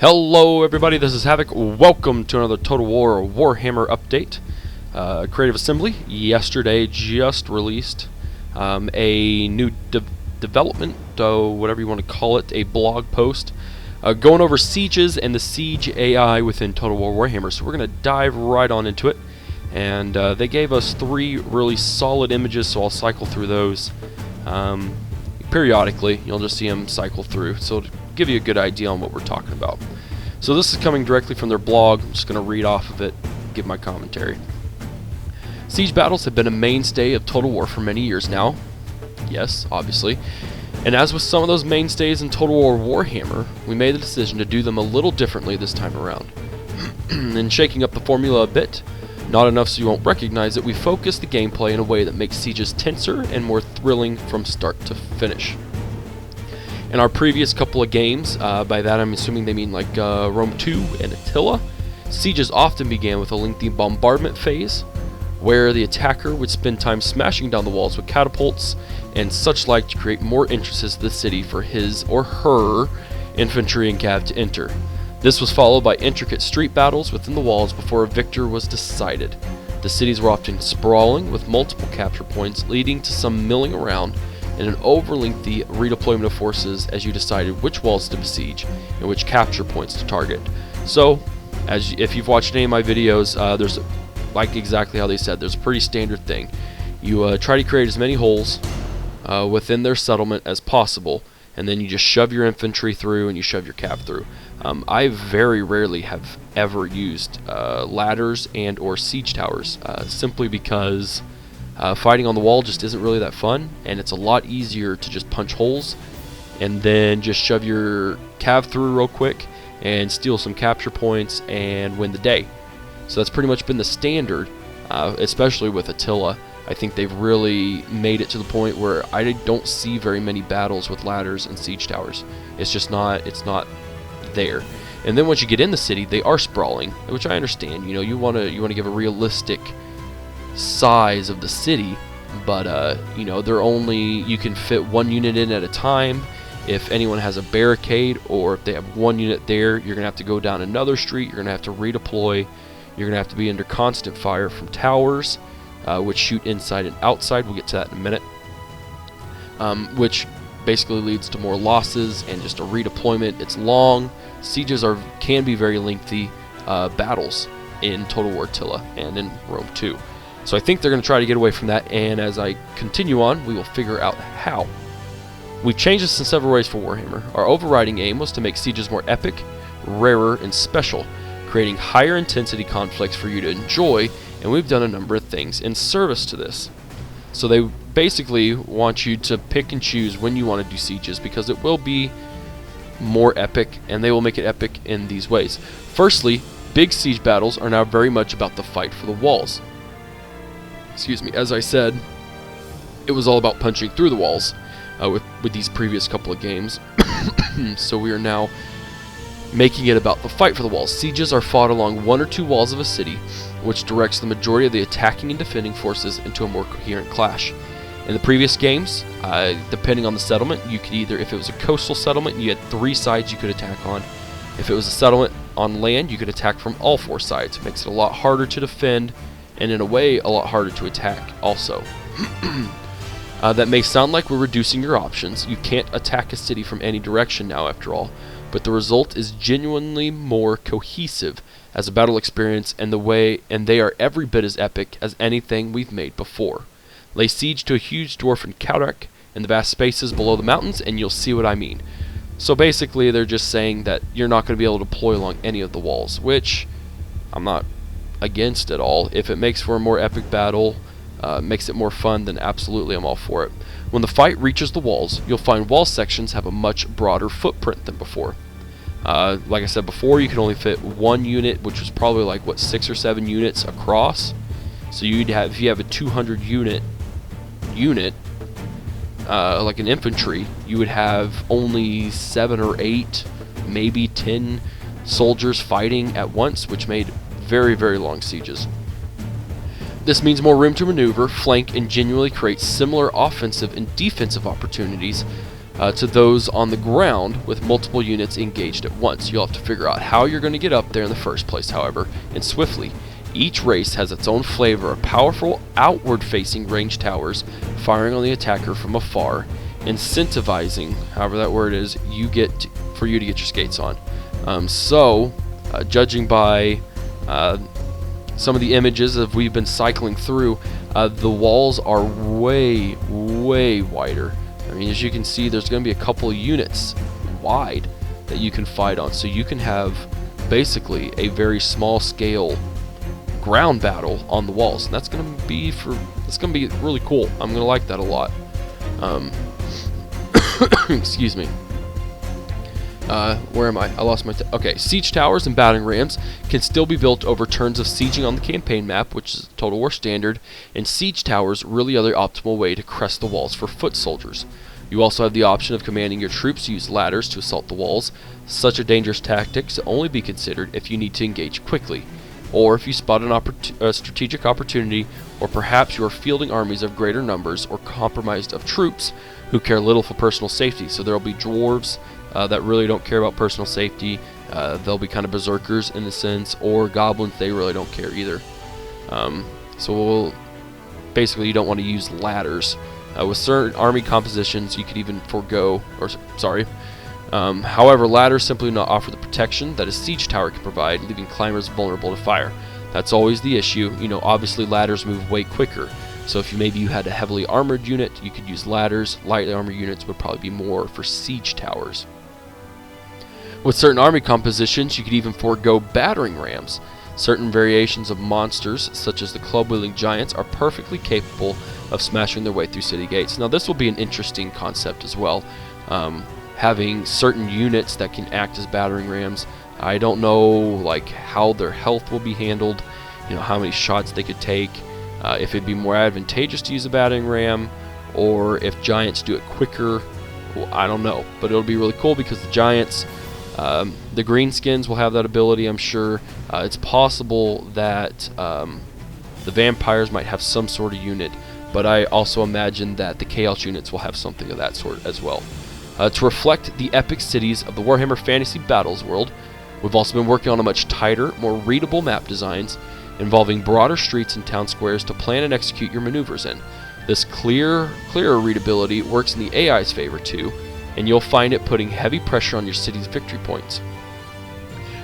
Hello everybody, this is Havoc. Welcome to another Total War Warhammer update. Creative Assembly yesterday just released a new development, whatever you want to call it, a blog post going over sieges and the siege AI within Total War Warhammer. So we're going to dive right on into it. And they gave us 3 really solid images, so I'll cycle through those periodically. You'll just see them cycle through, so it'll give you a good idea on what we're talking about. So this is coming directly from their blog. I'm just going to read off of it, give my commentary. Siege battles have been a mainstay of Total War for many years now. Yes, obviously. And as with some of those mainstays in Total War Warhammer, we made the decision to do them a little differently this time around. And shaking up the formula a bit, not enough so you won't recognize it, we focused the gameplay in a way that makes sieges tenser and more thrilling from start to finish. In our previous couple of games, by that I'm assuming they mean like Rome 2 and Attila, sieges often began with a lengthy bombardment phase, where the attacker would spend time smashing down the walls with catapults and such like to create more entrances to the city for his or her infantry and cav to enter. This was followed by intricate street battles within the walls before a victor was decided. The cities were often sprawling with multiple capture points, leading to some milling around and an over-lengthy redeployment of forces as you decided which walls to besiege and which capture points to target. So, if you've watched any of my videos, there's, like exactly how they said, there's a pretty standard thing. You try to create as many holes within their settlement as possible, and then you just shove your infantry through and you shove your cav through. I very rarely have ever used ladders and or siege towers, simply because fighting on the wall just isn't really that fun, and it's a lot easier to just punch holes and then just shove your cav through real quick and steal some capture points and win the day. So that's pretty much been the standard, especially with Attila. I think they've really made it to the point where I don't see very many battles with ladders and siege towers. It's just not, it's not there. And then once you get in the city, they are sprawling, which I understand. You know, you want to give a realistic size of the city, but you know, they're only, you can fit 1 unit in at a time. If anyone has a barricade, or if they have 1 unit there, you're gonna have to go down another street, you're gonna have to redeploy, you're gonna have to be under constant fire from towers, which shoot inside and outside. We'll get to that in a minute, which basically leads to more losses and just a redeployment. It's long. Sieges can be very lengthy battles in Total War Attila and in Rome 2. So I think they're going to try to get away from that, and as I continue on, we will figure out how. We've changed this in several ways for Warhammer. Our overriding aim was to make sieges more epic, rarer, and special, creating higher intensity conflicts for you to enjoy, and we've done a number of things in service to this. So they basically want you to pick and choose when you want to do sieges, because it will be more epic, and they will make it epic in these ways. Firstly, big siege battles are now very much about the fight for the walls. Excuse me, as I said, it was all about punching through the walls with these previous couple of games. So we are now making it about the fight for the walls. Sieges are fought along 1 or 2 walls of a city, which directs the majority of the attacking and defending forces into a more coherent clash. In the previous games, depending on the settlement, you could either, if it was a coastal settlement, you had 3 sides you could attack on. If it was a settlement on land, you could attack from all 4 sides. It makes it a lot harder to defend, and in a way, a lot harder to attack also. That may sound like we're reducing your options. You can't attack a city from any direction now, after all, but the result is genuinely more cohesive as a battle experience, and they are every bit as epic as anything we've made before. Lay siege to a huge dwarven Kaurak in the vast spaces below the mountains, and you'll see what I mean. So basically, they're just saying that you're not going to be able to deploy along any of the walls, which I'm not against at all. If it makes for a more epic battle, makes it more fun, then absolutely I'm all for it. When the fight reaches the walls, you'll find wall sections have a much broader footprint than before. Like I said before, you could only fit 1 unit, which was probably like, what, 6 or 7 units across. So you'd have, if you have a 200 unit, like an infantry, you would have only 7 or 8, maybe 10 soldiers fighting at once, which made very, very long sieges. This means more room to maneuver, flank, and genuinely create similar offensive and defensive opportunities to those on the ground with multiple units engaged at once. You'll have to figure out how you're going to get up there in the first place, however, and swiftly. Each race has its own flavor of powerful outward-facing ranged towers firing on the attacker from afar, incentivizing, however that word is, for you to get your skates on. Judging by some of the images that we've been cycling through, the walls are way wider. I mean, as you can see, there's going to be a couple of units wide that you can fight on, so you can have basically a very small scale ground battle on the walls, and that's going to be really cool. I'm going to like that a lot. Excuse me. Where am I? I lost my... Okay, siege towers and battering rams can still be built over turns of sieging on the campaign map, which is Total War Standard, and siege towers really are the optimal way to crest the walls for foot soldiers. You also have the option of commanding your troops to use ladders to assault the walls. Such a dangerous tactic to only be considered if you need to engage quickly, or if you spot a strategic opportunity, or perhaps you are fielding armies of greater numbers or compromised of troops who care little for personal safety. So there will be dwarves that really don't care about personal safety. They'll be kind of berserkers in a sense, or goblins, they really don't care either. Basically you don't want to use ladders. With certain army compositions you could even however, ladders simply do not offer the protection that a siege tower can provide, leaving climbers vulnerable to fire. That's always the issue. Obviously ladders move way quicker, so if you had a heavily armored unit, you could use ladders. Lightly armored units would probably be more for siege towers. With certain army compositions, you could even forego battering rams. Certain variations of monsters, such as the club-wielding giants, are perfectly capable of smashing their way through city gates. Now this will be an interesting concept as well. Having certain units that can act as battering rams. I don't know how their health will be handled, how many shots they could take, if it'd be more advantageous to use a battering ram, or if giants do it quicker. Well, I don't know, but it'll be really cool because the giants, the greenskins will have that ability, I'm sure. It's possible that the vampires might have some sort of unit, but I also imagine that the chaos units will have something of that sort as well. To reflect the epic cities of the Warhammer Fantasy Battles world, we've also been working on a much tighter, more readable map designs involving broader streets and town squares to plan and execute your maneuvers in. This clearer readability works in the AI's favor too, and you'll find it putting heavy pressure on your city's victory points.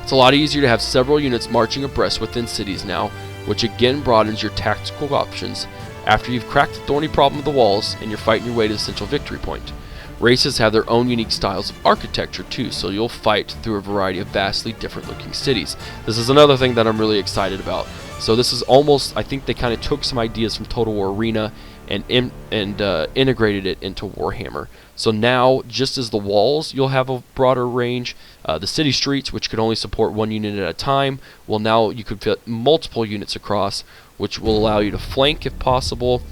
It's a lot easier to have several units marching abreast within cities now, which again broadens your tactical options after you've cracked the thorny problem of the walls and you're fighting your way to the central victory point. Races have their own unique styles of architecture too, so you'll fight through a variety of vastly different looking cities. This is another thing that I'm really excited about. So this is almost, I think they kind of took some ideas from Total War Arena and integrated it into Warhammer. So now, just as the walls, you'll have a broader range. The city streets, which could only support one unit at a time, well, now you could fit multiple units across, which will allow you to flank if possible,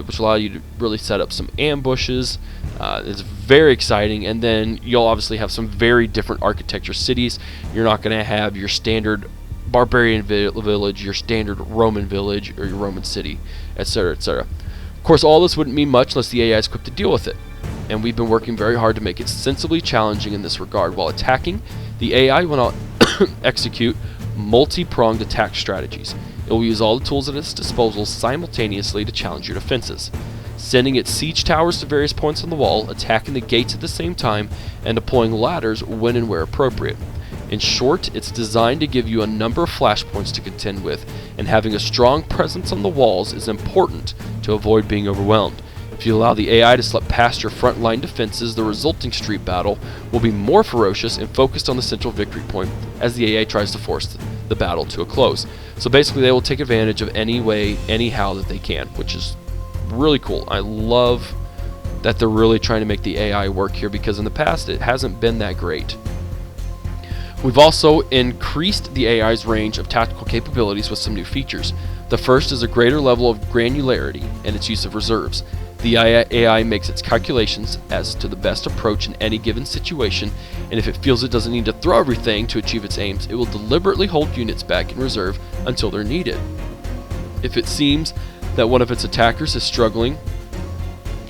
which will allow you to really set up some ambushes. It's very exciting, and then you'll obviously have some very different architecture cities. You're not going to have your standard barbarian village, your standard Roman village, or your Roman city, etc., etc. Of course, all this wouldn't mean much unless the AI is equipped to deal with it, and we've been working very hard to make it sensibly challenging in this regard. While attacking, the AI will not execute multi-pronged attack strategies. It will use all the tools at its disposal simultaneously to challenge your defenses, sending its siege towers to various points on the wall, attacking the gates at the same time, and deploying ladders when and where appropriate. In short, it's designed to give you a number of flashpoints to contend with, and having a strong presence on the walls is important to avoid being overwhelmed. If you allow the AI to slip past your frontline defenses, the resulting street battle will be more ferocious and focused on the central victory point as the AI tries to force the battle to a close. So basically they will take advantage of any way, anyhow that they can, which is really cool. I love that they're really trying to make the AI work here, because in the past it hasn't been that great. We've also increased the AI's range of tactical capabilities with some new features. The first is a greater level of granularity and its use of reserves. The AI makes its calculations as to the best approach in any given situation, and if it feels it doesn't need to throw everything to achieve its aims, it will deliberately hold units back in reserve until they're needed. If it seems that one of its attackers is struggling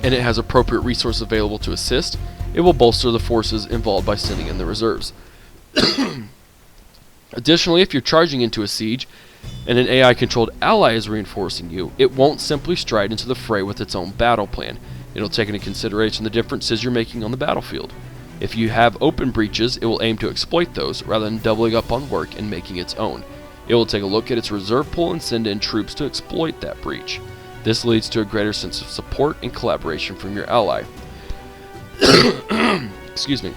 and it has appropriate resources available to assist, it will bolster the forces involved by sending in the reserves. Additionally, if you're charging into a siege and an AI-controlled ally is reinforcing you, it won't simply stride into the fray with its own battle plan. It'll take into consideration the differences you're making on the battlefield. If you have open breaches, it will aim to exploit those rather than doubling up on work and making its own. It will take a look at its reserve pool and send in troops to exploit that breach. This leads to a greater sense of support and collaboration from your ally. Excuse me.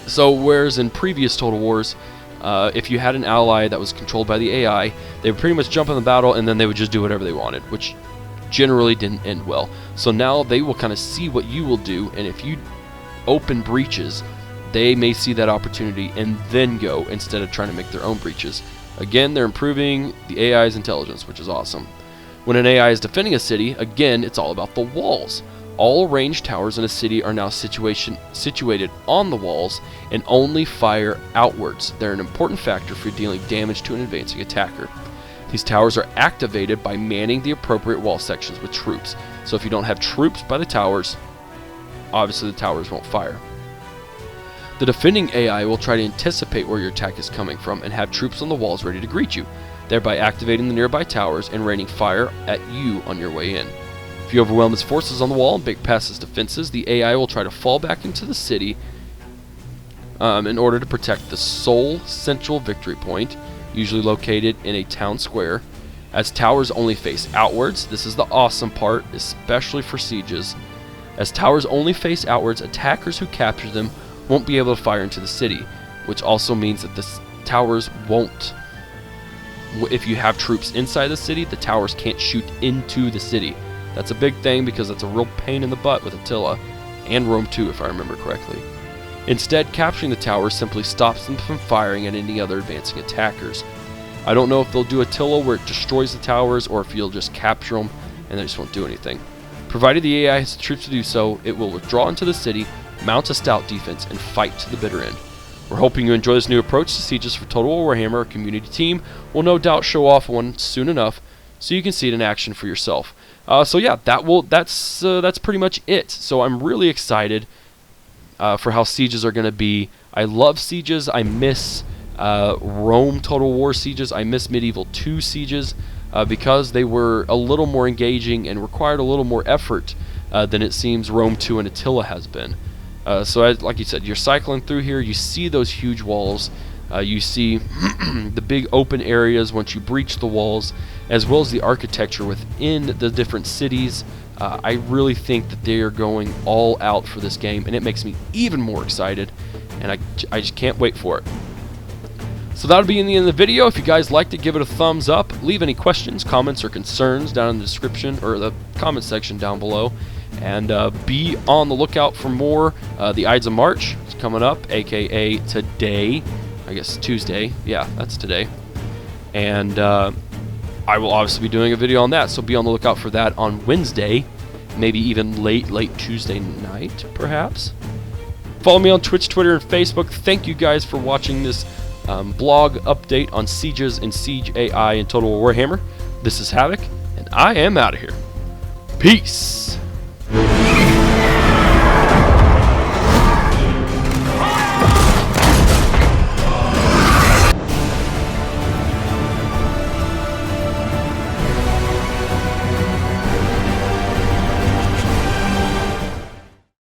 So whereas in previous Total Wars, if you had an ally that was controlled by the AI, they would pretty much jump in the battle and then they would just do whatever they wanted, which generally didn't end well. So now they will kind of see what you will do, and if you open breaches, they may see that opportunity and then go instead of trying to make their own breaches. Again, they're improving the AI's intelligence, which is awesome. When an AI is defending a city, again, it's all about the walls. All ranged towers in a city are now situated on the walls and only fire outwards. They're an important factor for dealing damage to an advancing attacker. These towers are activated by manning the appropriate wall sections with troops. So if you don't have troops by the towers, obviously the towers won't fire. The defending AI will try to anticipate where your attack is coming from and have troops on the walls ready to greet you, thereby activating the nearby towers and raining fire at you on your way in. If you overwhelm its forces on the wall and break past its defenses, the AI will try to fall back into the city in order to protect the sole central victory point, usually located in a town square. As towers only face outwards, this is the awesome part, especially for sieges. As towers only face outwards, attackers who capture them won't be able to fire into the city, which also means that the towers won't. If you have troops inside the city, the towers can't shoot into the city. That's a big thing because that's a real pain in the butt with Attila, and Rome too, if I remember correctly. Instead, capturing the towers simply stops them from firing at any other advancing attackers. I don't know if they'll do Attila where it destroys the towers, or if you'll just capture them and they just won't do anything. Provided the AI has the troops to do so, it will withdraw into the city, mount a stout defense, and fight to the bitter end. We're hoping you enjoy this new approach to sieges for Total War Warhammer. Our community team will no doubt show off one soon enough, so you can see it in action for yourself. So yeah, that's pretty much it. So I'm really excited for how sieges are going to be. I love sieges. I miss Rome Total War sieges. I miss Medieval 2 sieges because they were a little more engaging and required a little more effort than it seems Rome 2 and Attila has been. So like you said, you're cycling through here, you see those huge walls, you see the big open areas once you breach the walls, as well as the architecture within the different cities. I really think that they are going all out for this game, and it makes me even more excited, and I just can't wait for it. So that'll be in the end of the video. If you guys liked it, give it a thumbs up. Leave any questions, comments, or concerns down in the description or the comment section down below. And be on the lookout for more. The Ides of March is coming up, aka today. I guess Tuesday. Yeah, that's today. And I will obviously be doing a video on that, so be on the lookout for that on Wednesday. Maybe even late Tuesday night, perhaps. Follow me on Twitch, Twitter, and Facebook. Thank you guys for watching this blog update on sieges and siege AI in Total War Warhammer. This is Havoc, and I am out of here. Peace!